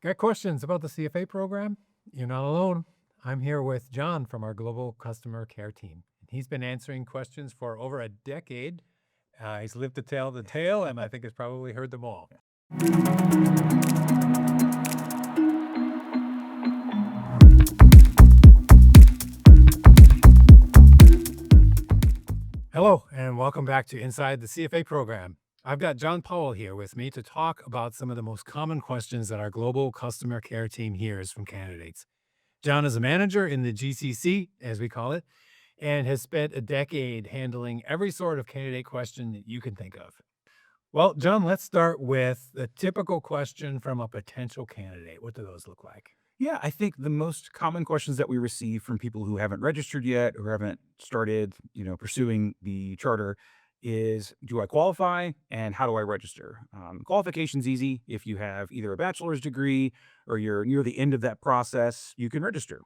Got questions about the CFA program? You're not alone. I'm here with John from our global customer care team. He's been answering questions for over a decade. He's lived to tell the tale, and I think has probably heard them all. Hello, and welcome back to Inside the CFA Program. I've got John Powell here with me to talk about some of the most common questions that our global customer care team hears from candidates. John is a manager in the GCC, as we call it, and has spent a decade handling every sort of candidate question that you can think of. Well, John, let's start with the typical question from a potential candidate. What do those look like? Yeah, I think the most common questions that we receive from people who haven't registered yet or haven't started, pursuing the charter is, do I qualify and how do I register? Qualification's easy. If you have either a bachelor's degree or you're near the end of that process, you can register.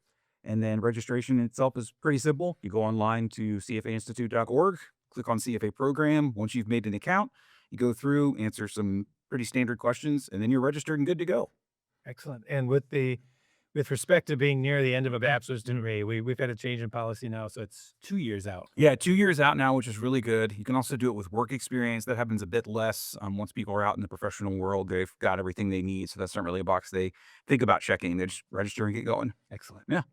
And then registration itself is pretty simple. You go online to cfainstitute.org, click on CFA program. Once you've made an account, you go through, answer some pretty standard questions, and then you're registered and good to go. Excellent. And with respect to being near the end of a bachelor's degree, we've had a change in policy now, so it's 2 years out. Yeah, 2 years out now, which is really good. You can also do it with work experience. That happens a bit less. Once people are out in the professional world, they've got everything they need. So that's not really a box they think about checking. They just register and get going. Excellent. Yeah.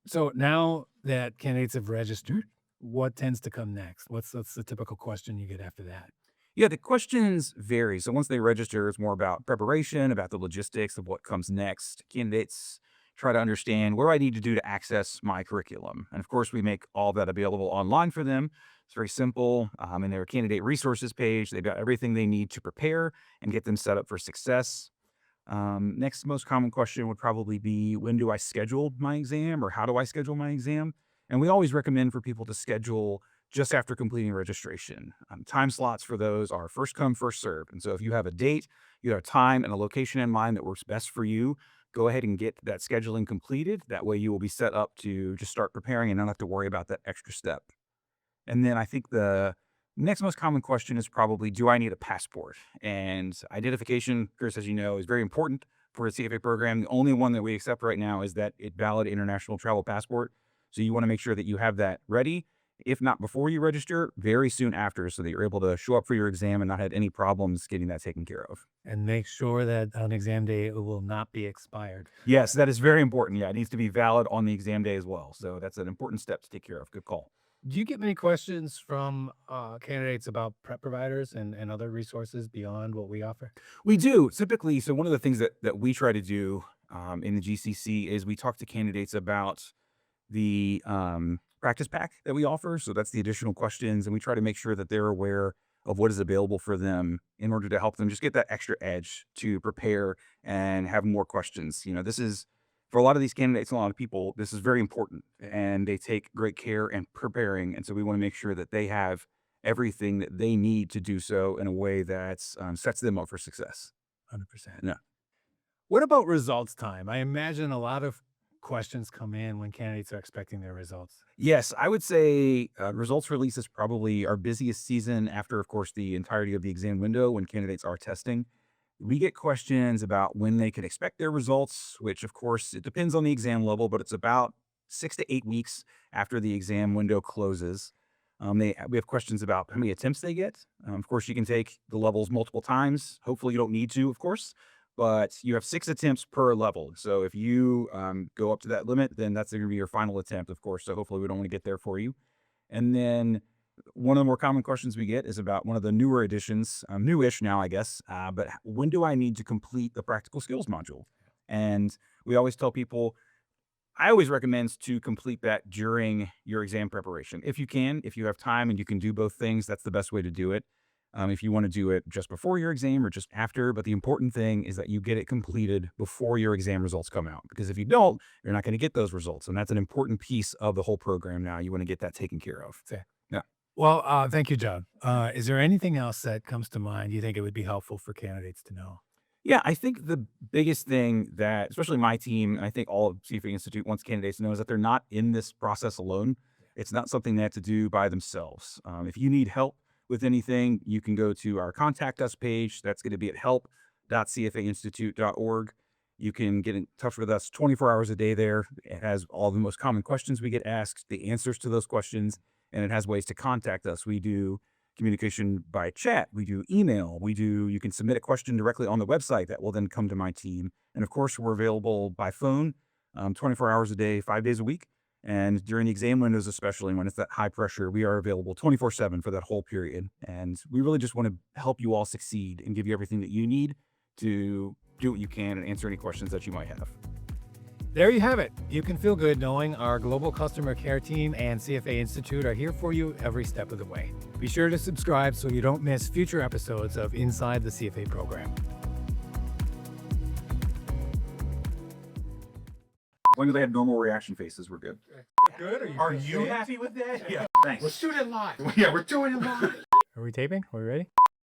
So now that candidates have registered, what tends to come next? What's the typical question you get after that? Yeah, the questions vary. So once they register, it's more about preparation, about the logistics of what comes next. Candidates try to understand what do I need to do to access my curriculum. And of course, we make all that available online for them. It's very simple. In their candidate resources page, they've got everything they need to prepare and get them set up for success. Next most common question would probably be, when do I schedule my exam or how do I schedule my exam? And we always recommend for people to schedule just after completing registration. Time slots for those are first come, first serve. And so if you have a date, you have a time and a location in mind that works best for you, go ahead and get that scheduling completed. That way you will be set up to just start preparing and not have to worry about that extra step. And then I think the next most common question is probably, do I need a passport? And identification, Chris, as you know, is very important for the CFA program. The only one that we accept right now is that valid international travel passport. So you want to make sure that you have that ready. If not before you register, very soon after, so that you're able to show up for your exam and not have any problems getting that taken care of. And make sure that on exam day, it will not be expired. Yes, that is very important. Yeah, it needs to be valid on the exam day as well. So that's an important step to take care of. Good call. Do you get many questions from candidates about prep providers and other resources beyond what we offer? We do typically. So one of the things that we try to do in the GCC is we talk to candidates about the practice pack that we offer. So that's the additional questions, and we try to make sure that they're aware of what is available for them in order to help them just get that extra edge to prepare and have more questions. This is, for a lot of these candidates, a lot of people, this is very important, and they take great care in preparing. And so we want to make sure that they have everything that they need to do so in a way that sets them up for success. 100%. Yeah. What about results time? I imagine a lot of questions come in when candidates are expecting their results. Yes, I would say results release is probably our busiest season after, of course, the entirety of the exam window when candidates are testing. We get questions about when they can expect their results, which, of course, it depends on the exam level, but it's about 6 to 8 weeks after the exam window closes. We have questions about how many attempts they get. Of course, you can take the levels multiple times. Hopefully, you don't need to, of course, but you have 6 attempts per level. So if you go up to that limit, then that's going to be your final attempt, of course. So hopefully we don't want to get there for you. And then one of the more common questions we get is about one of the newer editions, newish now, I guess, but when do I need to complete the practical skills module? And we always tell people, I always recommend to complete that during your exam preparation. If you can, if you have time and you can do both things, that's the best way to do it. If you want to do it just before your exam or just after, but the important thing is that you get it completed before your exam results come out, because if you don't, you're not going to get those results. And that's an important piece of the whole program now. You want to get that taken care of. Yeah. Well, thank you, John. Is there anything else that comes to mind you think it would be helpful for candidates to know? Yeah, I think the biggest thing that, especially my team, and I think all of CFA Institute wants candidates to know, is that they're not in this process alone. It's not something they have to do by themselves. If you need help with anything, you can go to our contact us page. That's going to be at help.cfainstitute.org. You can get in touch with us 24 hours a day there. It has all the most common questions we get asked, the answers to those questions, and it has ways to contact us. We do communication by chat. We do email. You can submit a question directly on the website that will then come to my team. And of course, we're available by phone 24 hours a day, 5 days a week. And during the exam windows, especially when it's that high pressure, we are available 24/7 for that whole period. And we really just want to help you all succeed and give you everything that you need to do what you can and answer any questions that you might have. There you have it. You can feel good knowing our global customer care team and CFA Institute are here for you every step of the way. Be sure to subscribe so you don't miss future episodes of Inside the CFA Program. As long as they have normal reaction faces, we're good. Good? Are you happy with that? Yeah, thanks. Let's do it live. Yeah, we're doing it live. Are we taping? Are we ready?